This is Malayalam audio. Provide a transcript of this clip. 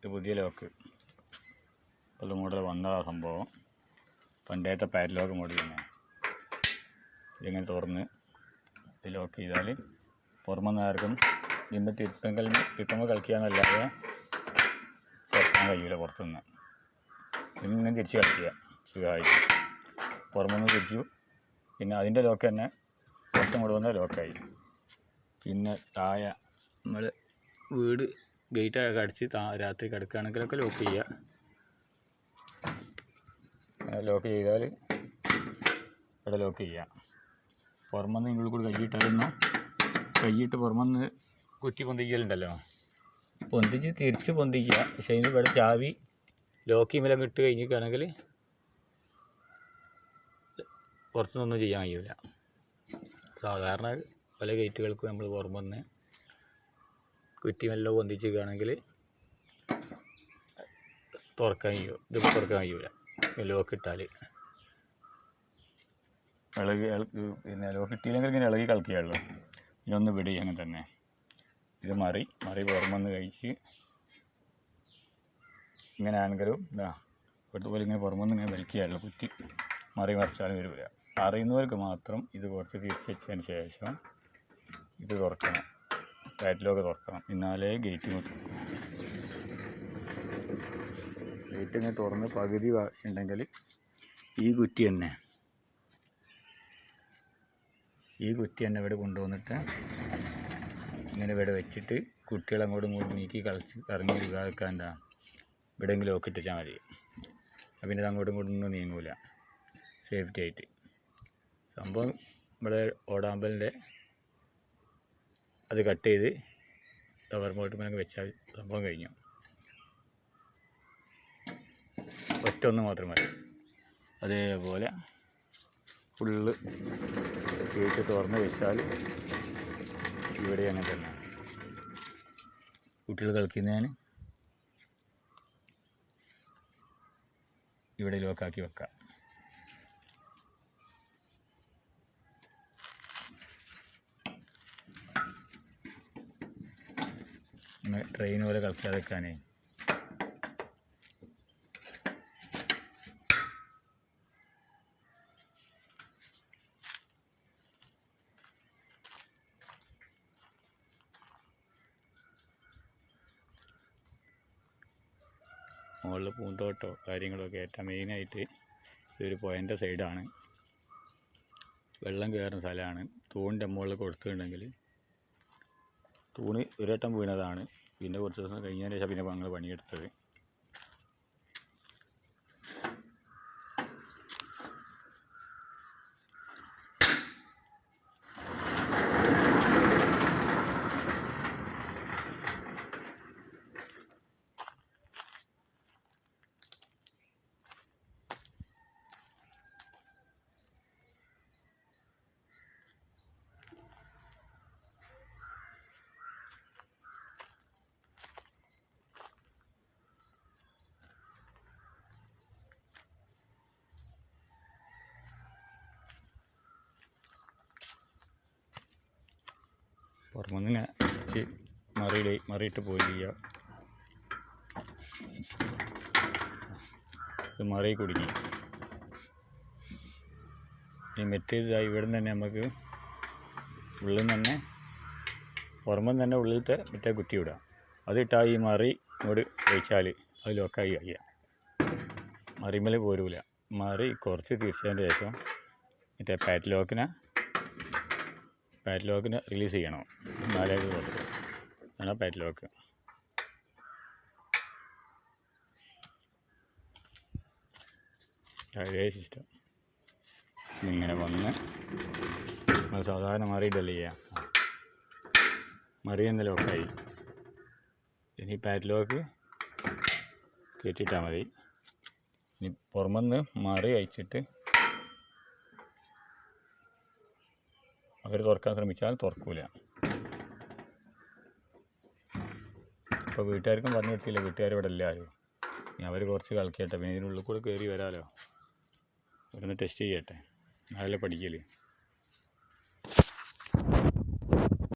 ഇത് പുതിയ ലോക്ക്. ഇപ്പോൾ മോഡൽ വന്നതാ സംഭവം. പണ്ടത്തെ പാഡ്ലോക്ക് മോഡൽ തന്നെ. ഇതിങ്ങനെ തുറന്ന് ഇത് ലോക്ക് ചെയ്താൽ പുറമെന്ന് ആർക്കും ഇതിൻ്റെ തിരുപ്പങ്ങൾ കളിക്കുകയെന്നല്ലാതെ തുറക്കാൻ കഴിയില്ല. പുറത്തുനിന്ന് ഇങ്ങനെ തിരിച്ച് കളിക്കുക സുഖമായിട്ട്. പുറമെന്ന് തിരിച്ചു. പിന്നെ അതിൻ്റെ ലോക്ക് തന്നെ കുറച്ചും കൂടെ വന്നാൽ ലോക്കായി. പിന്നെ താഴെ നമ്മൾ വീട് ഗേറ്റൊക്കെ അടിച്ച് രാത്രി കിടക്കുകയാണെങ്കിലൊക്കെ ലോക്ക് ചെയ്യുക. ലോക്ക് ചെയ്താൽ ഇവിടെ ലോക്ക് ചെയ്യുക. പുറമെന്ന് ഇതിനുള്ളിൽ കൂടി കൈയിട്ട് പുറമെന്ന് കുറ്റി പൊന്തിക്കലുണ്ടല്ലോ, പൊന്തിച്ച് തിരിച്ച് പൊന്തിക്കുക. പക്ഷേ അതിന് ഇവിടെ ചാവി ലോക്ക് ചെയ്യുമ്പോൾ ഇട്ട് കഴിഞ്ഞിരിക്കുകയാണെങ്കിൽ പുറത്തുനിന്നൊന്നും ചെയ്യാൻ കഴിയില്ല. സാധാരണ പല ഗേറ്റുകൾക്കും നമ്മൾ പുറമെന്ന് കുറ്റി മെല്ലെ പൊന്തിച്ചിരിക്കുകയാണെങ്കിൽ തുറക്കാൻ കഴിയും. ഇതിപ്പോൾ തുറക്കാൻ കഴിയില്ല ലോക്ക് ഇട്ടാൽ. പിന്നെ ലോക്ക് ഇട്ടില്ലെങ്കിൽ ഇങ്ങനെ ഇളകി കളിക്കുകയുള്ളൂ. ഇതൊന്ന് വിടി അങ്ങനെ തന്നെ. ഇത് മറി പുറമെന്ന് കഴിച്ച് ഇങ്ങനെ ആണെങ്കിലും ഇവിടുത്തെ പോലെ ഇങ്ങനെ പുറമെന്ന് ഇങ്ങനെ വലിക്കുകയുള്ളൂ. കുറ്റി മറിച്ചാലും വരില്ല. അറിയുന്നവർക്ക് മാത്രം ഇത് കുറച്ച് തിരിച്ച് വെച്ചതിന് ശേഷം ഇത് തുറക്കണം. പാഡ്ലോക്ക് തുറക്കണം. എന്നാലേ ഗേറ്റ് തുറക്കും. ഗേറ്റ് ഇങ്ങനെ തുറന്ന് പകുതി ആവശ്യമുണ്ടെങ്കിൽ ഈ കുറ്റി തന്നെ ഇവിടെ കൊണ്ടുവന്നിട്ട് ഇങ്ങനെ ഇവിടെ വെച്ചിട്ട് കുട്ടികളങ്ങോട്ടും ഇങ്ങോട്ടും നീക്കി കളിച്ച് കറങ്ങി വികാക്കാൻ ഇവിടെയെങ്കിലും ലോക്ക് ഇട്ടിച്ചാൽ മതി. പിന്നെ ഇത് അങ്ങോട്ടും ഇങ്ങോട്ടും ഒന്നും നീങ്ങൂല. സേഫ്റ്റി ആയിട്ട്. സംഭവം ഇവിടെ ഓടാമ്പലിൻ്റെ അത് കട്ട് ചെയ്ത് റബ്ബർ ബോട്ടുമേലൊക്കെ വെച്ചാൽ സംഭവം കഴിഞ്ഞു. ഒറ്റ മാത്രം മതി. അതേപോലെ ഫുള്ള് ഗേറ്റ് തുറന്ന് വെച്ചാൽ ഇവിടെ അങ്ങനെ തന്നെ കുട്ടികൾ കളിക്കുന്നതിന് ഇവിടെ ലോക്കാക്കി വെക്കാം. ട്രെയിൻ പോലെ കളിക്കാതെ വെക്കാനേ. മുകളിൽ പൂന്തോട്ടോ കാര്യങ്ങളൊക്കെ ഏറ്റവും മെയിനായിട്ട് ഇതൊരു പുഴൻ്റെ സൈഡാണ്. വെള്ളം കയറുന്ന സ്ഥലമാണ്. തൂണിൻ്റെ മുകളിൽ കൊടുത്തിട്ടുണ്ടെങ്കിൽ തൂണ് ഒരു വട്ടം വീണതാണ്. പിന്നെ കുറച്ച് ദിവസം കഴിഞ്ഞതിന് ശേഷം പിന്നെ ഞങ്ങൾ പണിയെടുത്തത്. പുറമെന്നിങ്ങനെ വെച്ച് മറിയിട്ട് പോയി ചെയ്യുക. ഇത് മറി കുടുങ്ങി. ഈ മെറ്റീരിയൽ ഇവിടെ നിന്ന് തന്നെ നമുക്ക് ഉള്ളിൽ നിന്ന് തന്നെ പുറമെന്ന് തന്നെ ഉള്ളിലത്തെ മറ്റേ കുത്തി വിടാം. അതിട്ടാൽ ഈ മറി ഇങ്ങോട്ട് വെച്ചാൽ അത് ലോക്കായി കഴിയുക. മറിമേൽ പോരൂല. മറി കുറച്ച് തിരിച്ചതിന് ശേഷം മറ്റേ പാഡ്ലോക്കിനെ റിലീസ് ചെയ്യണം. നാലേത് തുറക്കും. അതാണ് പാഡ്ലോക്ക്. അതേ സിസ്റ്റം. ഇങ്ങനെ വന്ന് നമ്മൾ സാധാരണ മറിയിട്ടല്ലേ ചെയ്യാം. മറി എന്ന ലോക്കായി. ഇനി പാഡ്ലോക്ക് കയറ്റിയിട്ടാൽ മതി. ഇനി പുറമെന്ന് മറി അയച്ചിട്ട് അവർ തുറക്കാൻ ശ്രമിച്ചാൽ തുറക്കൂല. ഇപ്പോൾ വീട്ടുകാർക്കും പറഞ്ഞു കൊടുത്തില്ല. വീട്ടുകാർ ഇവിടെ എല്ലാവരും ഇനി അവർ കുറച്ച് കളിക്കട്ടെ. പിന്നെ ഇതിനുള്ളിൽ കൂടെ കയറി വരാമല്ലോ. ഇവിടുന്ന് ടെസ്റ്റ് ചെയ്യട്ടെ. അതല്ലേ പഠിക്കൽ.